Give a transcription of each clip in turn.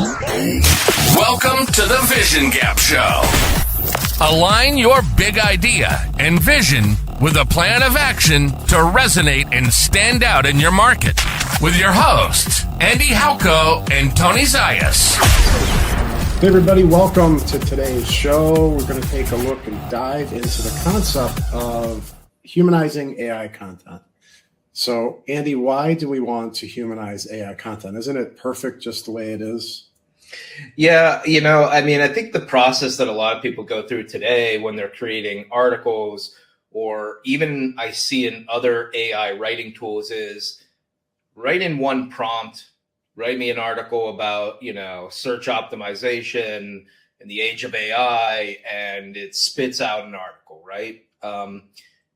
Welcome to the Vision Gap Show. Align your big idea and vision with a plan of action to resonate and stand out in your market. With your hosts, Andy Halko and Tony Zayas. Hey everybody, welcome to today's show. We're going to take a look and dive into the concept of humanizing AI content. So, Andy, why do we want to humanize AI content? Isn't it perfect just the way it is? Yeah, I think the process that a lot of people go through today when they're creating articles, or even I see in other AI writing tools, is write in one prompt, write me an article about, search optimization in the age of AI, and it spits out an article, right?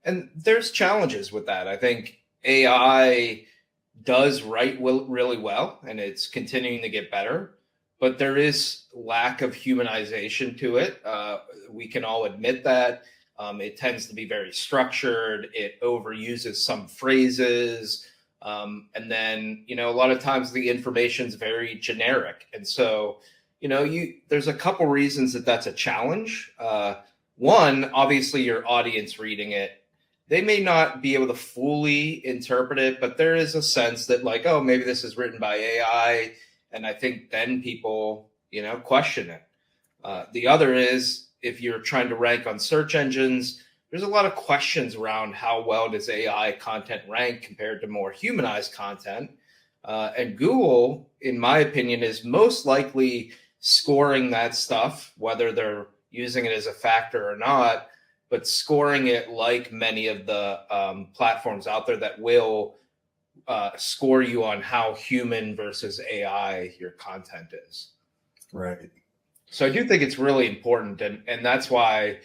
And there's challenges with that. I think AI does write really well, and it's continuing to get better, but there is lack of humanization to it. We can all admit that. It tends to be very structured. It overuses some phrases. And then, a lot of times the information is very generic. And so, there's a couple reasons that that's a challenge. One, obviously your audience reading it, they may not be able to fully interpret it, but there is a sense that maybe this is written by AI. And I think then people, question it. The other is, if you're trying to rank on search engines, there's a lot of questions around how well does AI content rank compared to more humanized content. And Google, in my opinion, is most likely scoring that stuff, whether they're using it as a factor or not, but scoring it like many of the platforms out there that will score you on how human versus AI your content is. Right. So I do think it's really important. And that's why,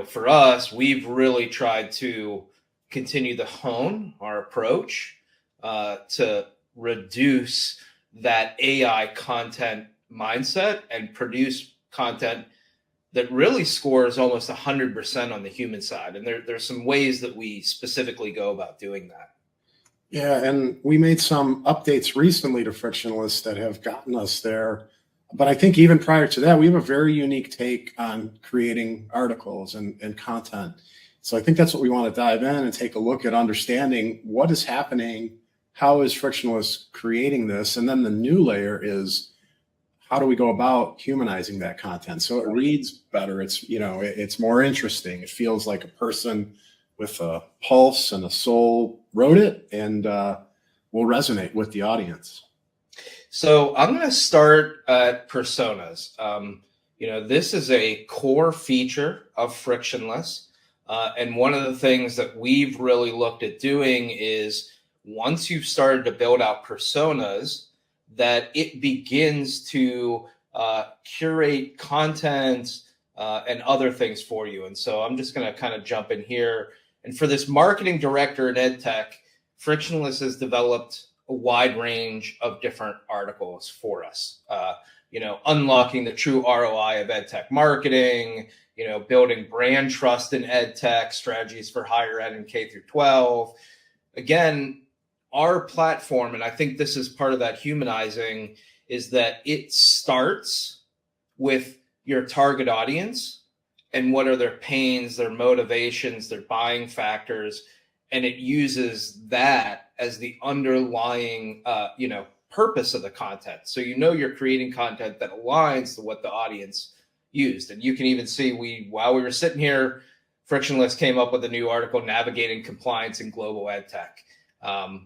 for us, we've really tried to continue to hone our approach to reduce that AI content mindset and produce content that really scores almost 100% on the human side. And there's some ways that we specifically go about doing that. Yeah, and we made some updates recently to Frictionless that have gotten us there. But I think even prior to that, we have a very unique take on creating articles and content. So I think that's what we want to dive in and take a look at, understanding what is happening, how is Frictionless creating this, and then the new layer is, how do we go about humanizing that content so it reads better? It's more interesting. It feels like a person with a pulse and a soul wrote it, and will resonate with the audience. So I'm going to start at personas. This is a core feature of Frictionless. And one of the things that we've really looked at doing is, once you've started to build out personas, that it begins to curate content and other things for you. And so I'm just going to kind of jump in here. And for this marketing director in EdTech, Frictionless has developed a wide range of different articles for us. Unlocking the true ROI of EdTech marketing, building brand trust in EdTech, strategies for higher ed and K through 12. Again, our platform, and I think this is part of that humanizing, is that it starts with your target audience and what are their pains, their motivations, their buying factors, and it uses that as the underlying, purpose of the content. So you're creating content that aligns to what the audience used. And you can even see, while we were sitting here, Frictionless came up with a new article, Navigating Compliance in Global EdTech.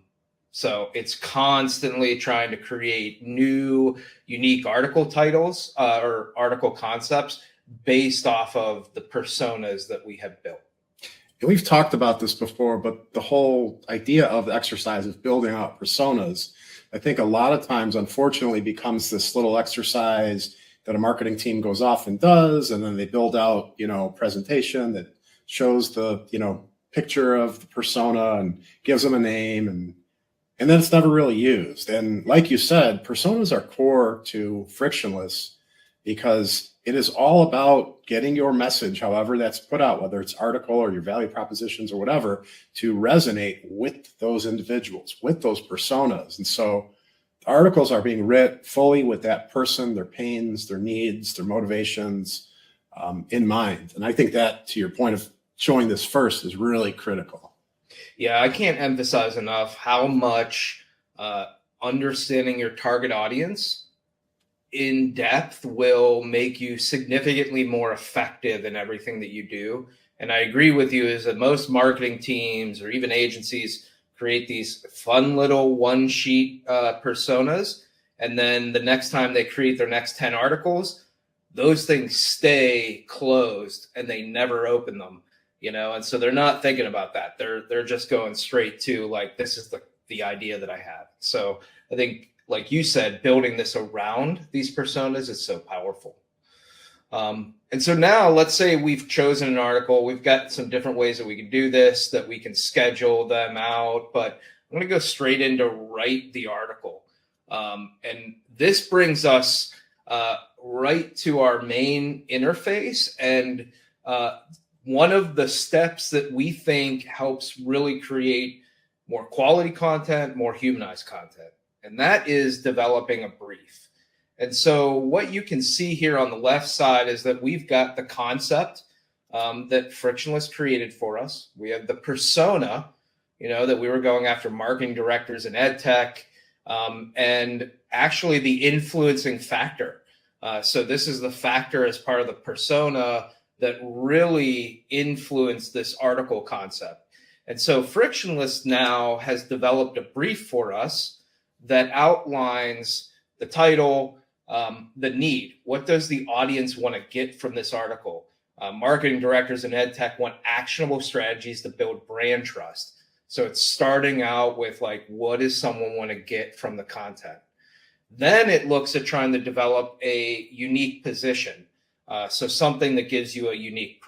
So it's constantly trying to create new, unique article titles or article concepts based off of the personas that we have built. And we've talked about this before, but the whole idea of the exercise of building out personas, I think a lot of times, unfortunately, becomes this little exercise that a marketing team goes off and does, and then they build out, presentation that shows the, picture of the persona and gives them a name, and then it's never really used. And like you said, personas are core to Frictionless because it is all about getting your message, however that's put out, whether it's article or your value propositions or whatever, to resonate with those individuals, with those personas. And so articles are being read fully with that person, their pains, their needs, their motivations in mind. And I think that, to your point of showing this first, is really critical. Yeah, I can't emphasize enough how much understanding your target audience in depth will make you significantly more effective in everything that you do. And I agree with you is that most marketing teams or even agencies create these fun little one sheet personas. And then the next time they create their next 10 articles, those things stay closed and they never open them, and so they're not thinking about that. They're just going straight to like, this is the idea that I have. So I think, like you said, building this around these personas is so powerful. And so now let's say we've chosen an article. We've got some different ways that we can do this, that we can schedule them out, but I'm going to go straight into write the article. And this brings us right to our main interface. And one of the steps that we think helps really create more quality content, more humanized content, and that is developing a brief. And so what you can see here on the left side is that we've got the concept that Frictionless created for us. We have the persona, that we were going after marketing directors in ed tech, and actually the influencing factor. So this is the factor as part of the persona that really influenced this article concept. And so Frictionless now has developed a brief for us that outlines the title, the need. What does the audience want to get from this article? Marketing directors in ed tech want actionable strategies to build brand trust. So it's starting out with like, what does someone want to get from the content? Then it looks at trying to develop a unique position. So something that gives you a unique,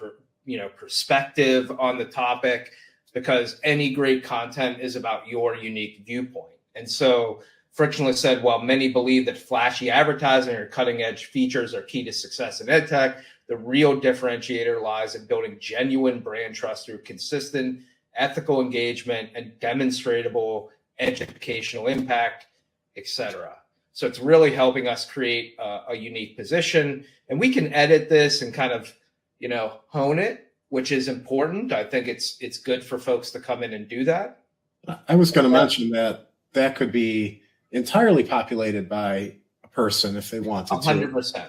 perspective on the topic, because any great content is about your unique viewpoint. And so Frictionless said, while many believe that flashy advertising or cutting edge features are key to success in ed tech, the real differentiator lies in building genuine brand trust through consistent ethical engagement and demonstrable educational impact, etc. So it's really helping us create a unique position, and we can edit this and kind of, hone it, which is important. I think it's good for folks to come in and do that. I was going to mention that could be entirely populated by a person if they wanted 100%. to,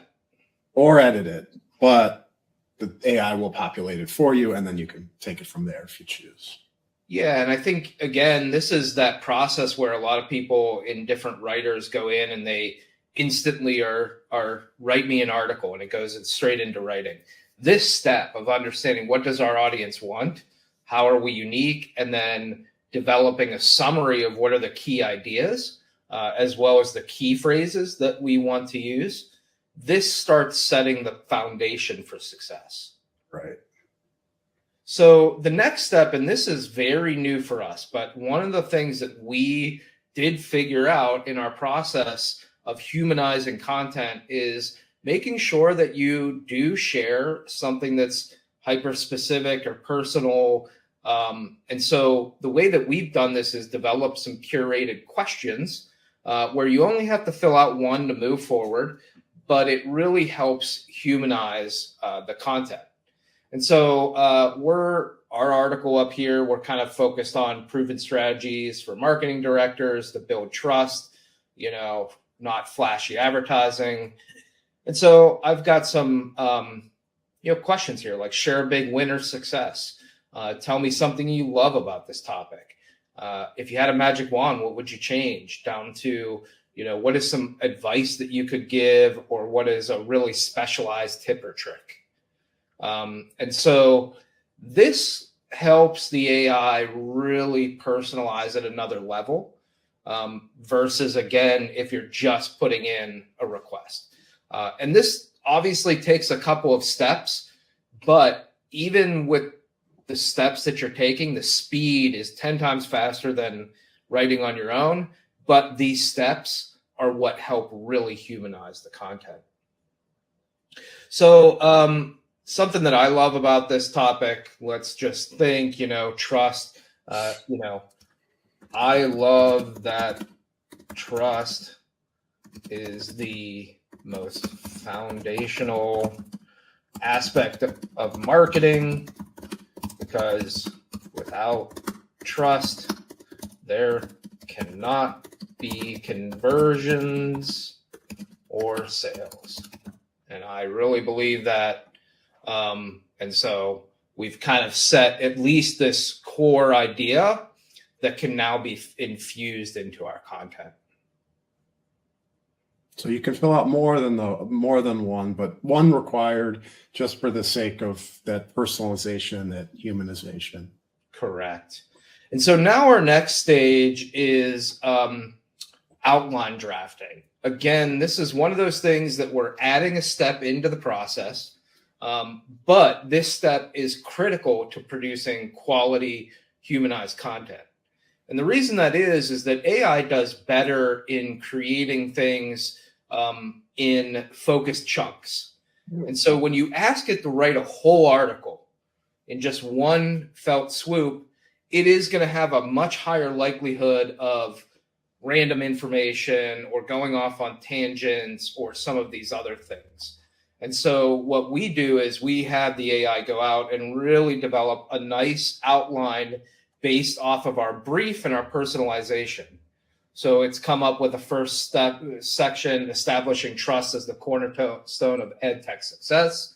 or edit it, but the AI will populate it for you, and then you can take it from there if you choose. Yeah, and I think, again, this is that process where a lot of people in different writers go in and they instantly are write me an article, and it goes straight into writing. This step of understanding what does our audience want, how are we unique, and then developing a summary of what are the key ideas, as well as the key phrases that we want to use. This starts setting the foundation for success. Right. So the next step, and this is very new for us, but one of the things that we did figure out in our process of humanizing content is making sure that you do share something that's hyper specific or personal. And so the way that we've done this is develop some curated questions where you only have to fill out one to move forward, but it really helps humanize the content. And so our article up here, we're kind of focused on proven strategies for marketing directors to build trust, not flashy advertising. And so I've got some, questions here, like share a big win or success. Tell me something you love about this topic. If you had a magic wand, what would you change? Down to, what is some advice that you could give, or what is a really specialized tip or trick? And so this helps the AI really personalize at another level, versus, again, if you're just putting in a request. And this obviously takes a couple of steps, but even with the steps that you're taking, the speed is 10 times faster than writing on your own. But these steps are what help really humanize the content. So, something that I love about this topic, let's just think, trust, I love that trust is the most foundational aspect of marketing, because without trust, there cannot be conversions or sales. And I really believe that. And so we've kind of set at least this core idea that can now be infused into our content. So you can fill out more than one, but one required just for the sake of that personalization, that humanization. Correct. And so now our next stage is outline drafting. Again, this is one of those things that we're adding a step into the process, but this step is critical to producing quality humanized content. And the reason that is that AI does better in creating things in focused chunks. And so when you ask it to write a whole article in just one felt swoop, it is going to have a much higher likelihood of random information or going off on tangents or some of these other things. And so what we do is we have the AI go out and really develop a nice outline based off of our brief and our personalization. So it's come up with a first step section, establishing trust as the cornerstone of EdTech success,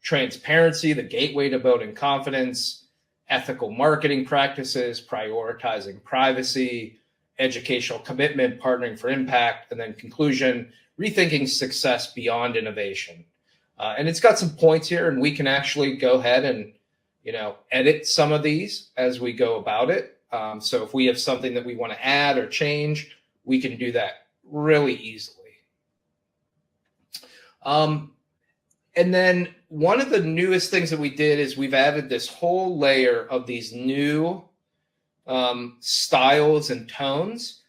transparency, the gateway to building confidence, ethical marketing practices, prioritizing privacy, educational commitment, partnering for impact, and then conclusion, rethinking success beyond innovation. And it's got some points here, and we can actually go ahead and, edit some of these as we go about it. So if we have something that we want to add or change, we can do that really easily. And then one of the newest things that we did is we've added this whole layer of these new styles and tones.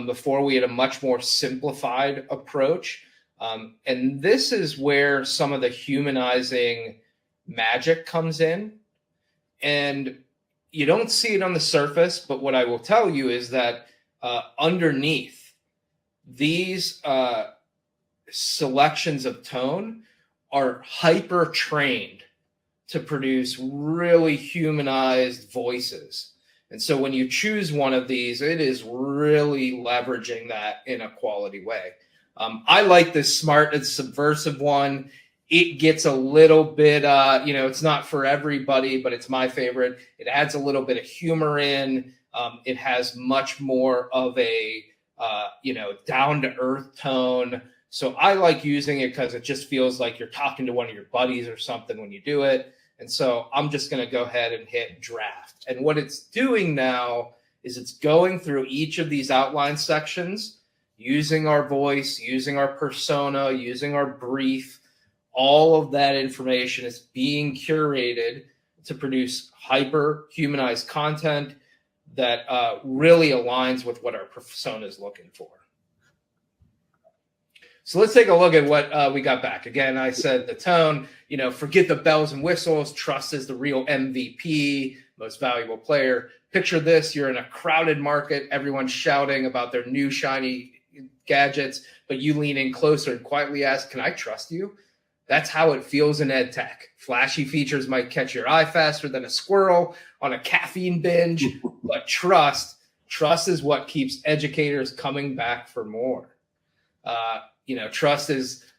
Before we had a much more simplified approach. And this is where some of the humanizing magic comes in. And you don't see it on the surface, but what I will tell you is that underneath these selections of tone are hyper trained to produce really humanized voices. And so when you choose one of these, it is really leveraging that in a quality way. I like this smart and subversive one. It gets a little bit, it's not for everybody, but it's my favorite. It adds a little bit of humor in. It has much more of a, down-to-earth tone. So I like using it because it just feels like you're talking to one of your buddies or something when you do it. And so I'm just going to go ahead and hit draft. And what it's doing now is it's going through each of these outline sections, using our voice, using our persona, using our brief. All of that information is being curated to produce hyper humanized content that really aligns with what our persona is looking for. So let's take a look at what we got back. Again, I said the tone, forget the bells and whistles. Trust is the real MVP, most valuable player. Picture this. You're in a crowded market. Everyone's shouting about their new shiny gadgets, but you lean in closer and quietly ask, can I trust you? That's how it feels in ed tech. Flashy features might catch your eye faster than a squirrel on a caffeine binge, but trust is what keeps educators coming back for more. Trust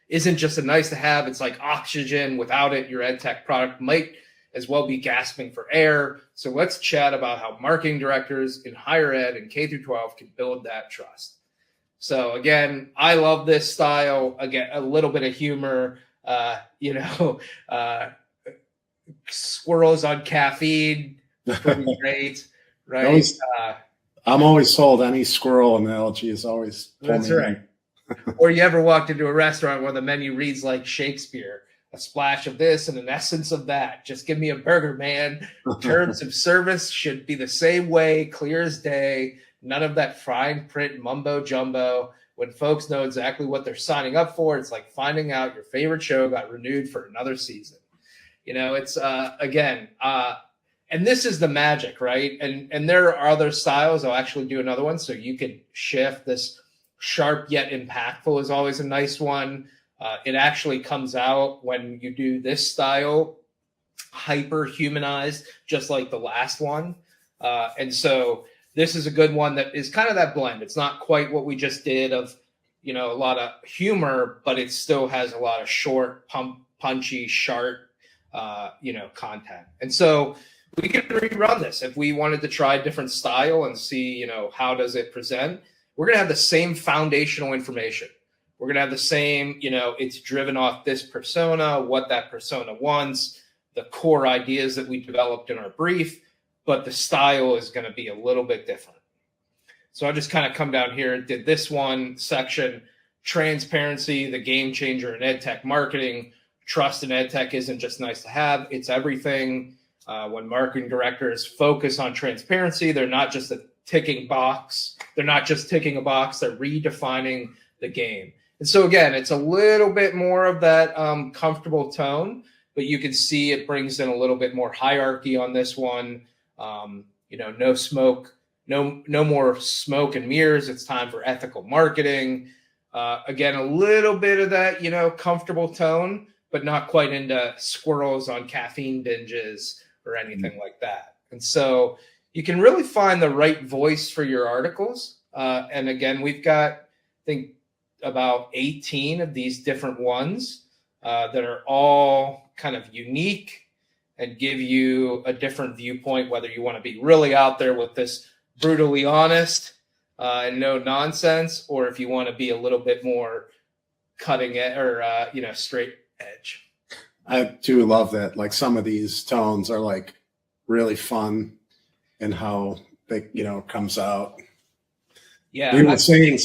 isn't just a nice to have. It's like oxygen. Without it, your ed tech product might as well be gasping for air. So let's chat about how marketing directors in higher ed and K through 12 can build that trust. So again, I love this style. Again, a little bit of humor, squirrels on caffeine, pretty great, right? I'm always sold. Any squirrel analogy is always. That's right. Or you ever walked into a restaurant where the menu reads like Shakespeare, a splash of this and an essence of that. Just give me a burger, man. Terms of service should be the same way, clear as day. None of that fine print mumbo jumbo. When folks know exactly what they're signing up for, it's like finding out your favorite show got renewed for another season. It's and this is the magic, right? And there are other styles. I'll actually do another one. So you could shift this sharp yet impactful is always a nice one. It actually comes out when you do this style, hyper humanized, just like the last one. And so this is a good one that is kind of that blend. It's not quite what we just did of, a lot of humor, but it still has a lot of short, punchy, sharp, content. And so we could rerun this if we wanted to try a different style and see, how does it present. We're going to have the same foundational information. We're going to have the same, it's driven off this persona, what that persona wants, the core ideas that we developed in our brief, but the style is going to be a little bit different. So I just kind of come down here and did this one section, transparency, the game changer in EdTech marketing. Trust in EdTech isn't just nice to have, it's everything. When marketing directors focus on transparency, they're not just a ticking box. They're not just ticking a box, they're redefining the game. And so again, it's a little bit more of that comfortable tone, but you can see it brings in a little bit more hierarchy on this one. No smoke, no more smoke and mirrors. It's time for ethical marketing. Again, a little bit of that, comfortable tone, but not quite into squirrels on caffeine binges or anything like that. And so you can really find the right voice for your articles. And again, we've got, I think, about 18 of these different ones that are all kind of unique and give you a different viewpoint, whether you want to be really out there with this brutally honest and no nonsense, or if you want to be a little bit more cutting edge or, straight edge. I do love that. Like some of these tones are like really fun and how they, comes out. Yeah. We were saying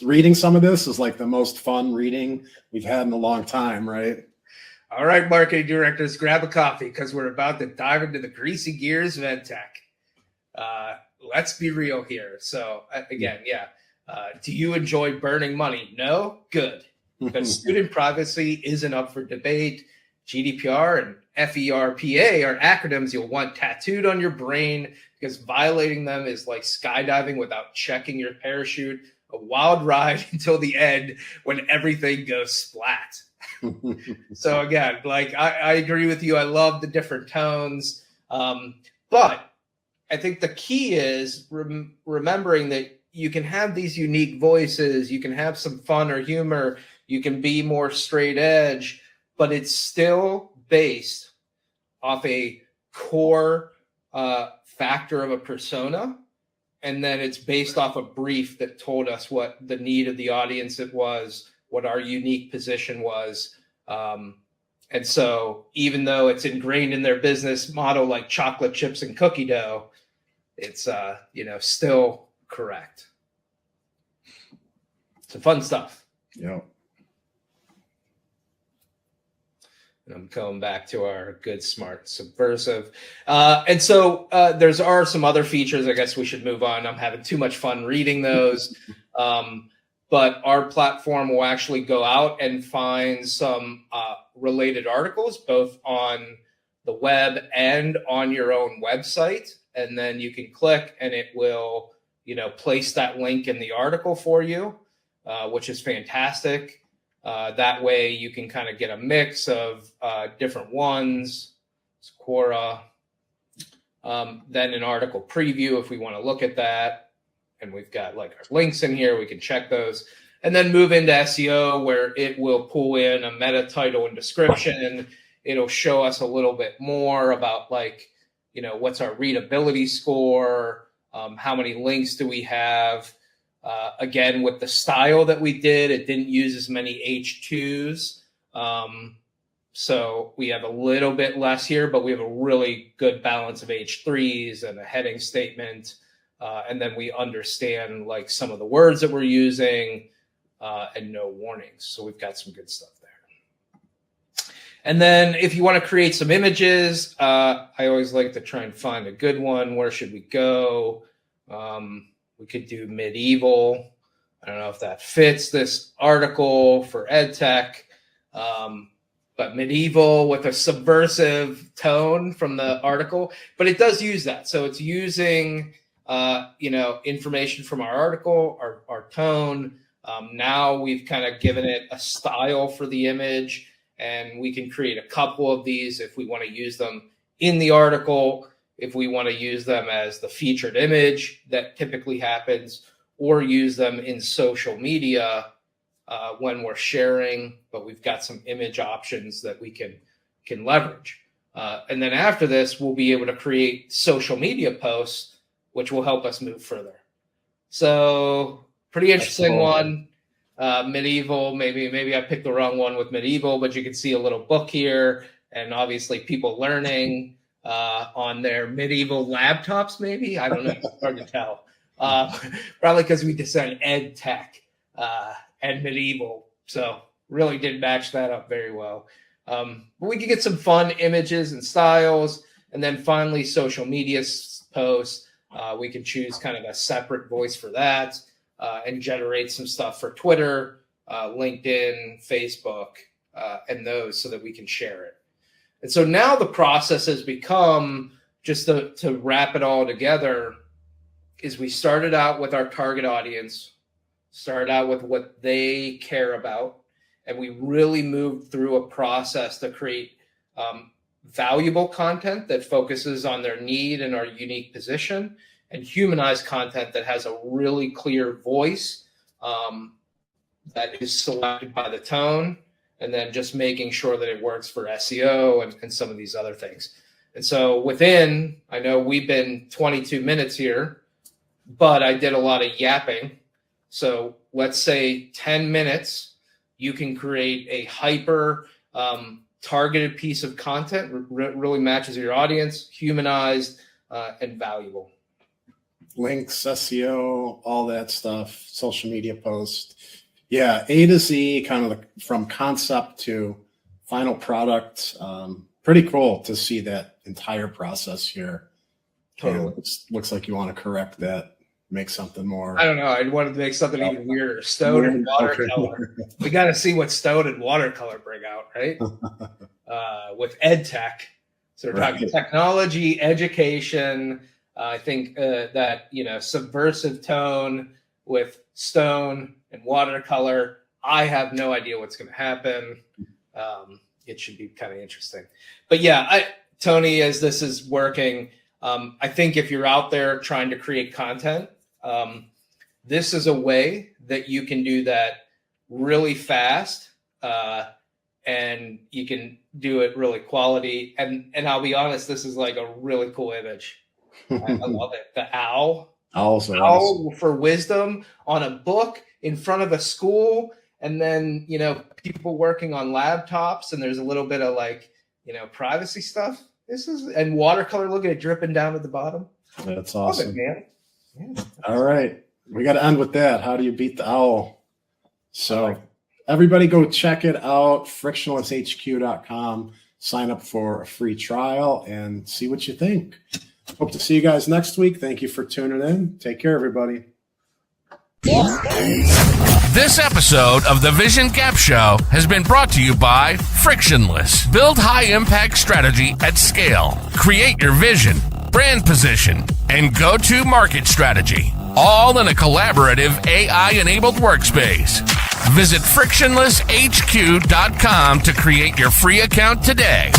reading some of this is like the most fun reading we've had in a long time, right? All right, marketing directors, grab a coffee because we're about to dive into the greasy gears of EdTech. Let's be real here. So again, do you enjoy burning money? No? Good. Because student privacy isn't up for debate. GDPR and FERPA are acronyms you'll want tattooed on your brain because violating them is like skydiving without checking your parachute, a wild ride until the end when everything goes splat. So again, like I agree with you. I love the different tones. But I think the key is remembering that you can have these unique voices. You can have some fun or humor. You can be more straight edge, but it's still based off a core factor of a persona. And then it's based off a brief that told us what the need of the audience it was, what our unique position was. And so even though it's ingrained in their business model, like chocolate chips and cookie dough, it's, still correct. It's fun stuff. Yeah. And I'm going back to our good, smart, subversive. And so there's some other features. I guess we should move on. I'm having too much fun reading those. But our platform will actually go out and find some related articles, both on the web and on your own website. And then you can click and it will, place that link in the article for you, which is fantastic. That way you can kind of get a mix of different ones. Quora. Then an article preview if we want to look at that. And we've got like our links in here. We can check those. And then move into SEO where it will pull in a meta title and description. It'll show us a little bit more about what's our readability score? How many links do we have? Again, with the style that we did, it didn't use as many H2s. So we have a little bit less here, but we have a really good balance of H3s and a heading statement. And then we understand some of the words that we're using and no warnings. So we've got some good stuff there. And then if you want to create some images, I always like to try and find a good one. Where should we go? We could do medieval. I don't know if that fits this article for EdTech, but medieval with a subversive tone from the article. But it does use that. So it's using, information from our article, our tone, Now we've kind of given it a style for the image, and we can create a couple of these if we want to use them in the article, if we want to use them as the featured image that typically happens, or use them in social media when we're sharing, but we've got some image options that we can leverage. And then after this, we'll be able to create social media posts, which will help us move further. So pretty interesting one. Medieval, maybe I picked the wrong one with medieval, but you can see a little book here, and obviously people learning on their medieval laptops, maybe. I don't know. It's hard to tell. Probably because we decided ed tech and medieval. So really did match that up very well. But we can get some fun images and styles. And then finally, social media posts. We can choose kind of a separate voice for that and generate some stuff for Twitter, LinkedIn, Facebook, and those so that we can share it. And so now the process has become, just to wrap it all together, is we started out with our target audience, started out with what they care about, and we really moved through a process to create valuable content that focuses on their need and our unique position, and humanized content that has a really clear voice that is selected by the tone, and then just making sure that it works for SEO and some of these other things. And so I know we've been 22 minutes here, but I did a lot of yapping. So let's say 10 minutes, you can create a hyper targeted piece of content, really matches your audience, humanized and valuable. Links, SEO, all that stuff, social media posts. Yeah, A to Z, kind of from concept to final product. Pretty cool to see that entire process here. Totally. Looks like you want to correct that, make something more. I don't know. I wanted to make something even weirder. Stone and watercolor. We got to see what stone and watercolor bring out, right? With ed tech. So we're talking technology, education. I think that, subversive tone with stone and watercolor. I have no idea what's going to happen. It should be kind of interesting. But yeah, Tony, as this is working, I think if you're out there trying to create content, this is a way that you can do that really fast, and you can do it really quality. And I'll be honest, this is like a really cool image. I love it. The owl. Owl for wisdom on a book in front of a school, and then people working on laptops, and there's a little bit of privacy stuff. And watercolor. Look at it dripping down at the bottom. That's awesome, love it, man. Yeah. All right, we got to end with that. How do you beat the owl? So everybody go check it out. Frictionlesshq.com. Sign up for a free trial and see what you think. Hope to see you guys next week. Thank you for tuning in. Take care, everybody. This episode of the Vision Gap Show has been brought to you by Frictionless. Build high-impact strategy at scale. Create your vision, brand position, and go-to-market strategy, all in a collaborative AI-enabled workspace. Visit frictionlesshq.com to create your free account today.